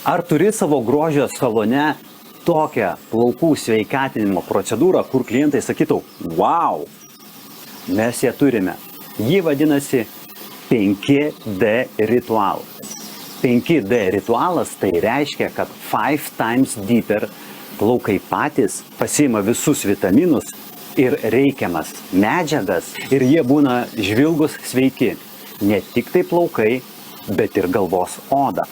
Ar turi savo grožio salone tokią plaukų sveikatinimo procedūrą, kur klientai sakytų, wow, mes ją turime. Ji vadinasi 5D ritualas. 5D ritualas tai reiškia, kad 5 times deeper plaukai patys pasiima visus vitaminus ir reikiamas medžiagas ir jie būna žvilgus sveiki. Ne tik tai plaukai, bet ir galvos oda.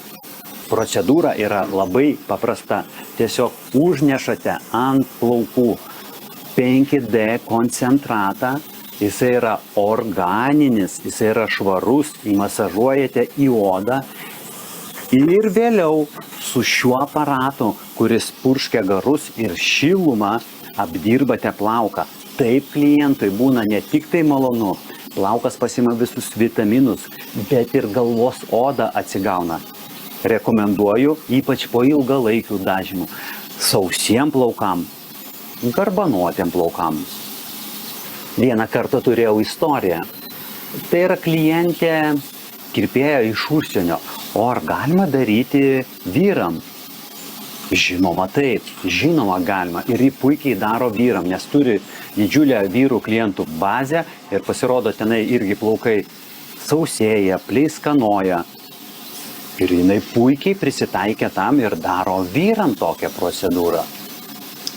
Procedūra yra labai paprasta. Tiesiog užnešate ant plaukų 5D koncentratą. Jisai yra organinis, jisai yra švarus, įmasažuojate į odą ir vėliau su šiuo aparatu, kuris purškia garus ir šilumą, apdirbate plauką. Taip klientui būna ne tik tai malonu, plaukas pasima visus vitaminus, bet ir galvos oda atsigauna. Rekomenduoju ypač po ilgalaikių dažymų, sausiem plaukam, garbanuotiem plaukam. Vieną kartą turėjau istoriją. Tai yra klientė kirpėja iš užsienio. O ar galima daryti vyram? Žinoma taip, žinoma galima. Ir ji puikiai daro vyram, nes turi didžiulę vyrų klientų bazę ir pasirodo tenai irgi plaukai sausėja, pleiskanoja. Ir jinai puikiai prisitaikė tam ir daro vyram tokią procedūrą.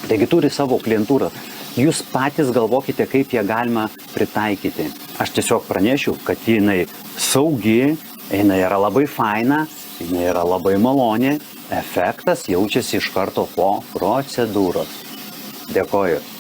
Taigi turi savo klientūrą. Jūs patys galvokite, kaip ją galima pritaikyti. Aš tiesiog pranešiu, kad jinai saugi, jinai yra labai faina, jinai yra labai maloni, efektas jaučiasi iš karto po procedūros. Dėkoju.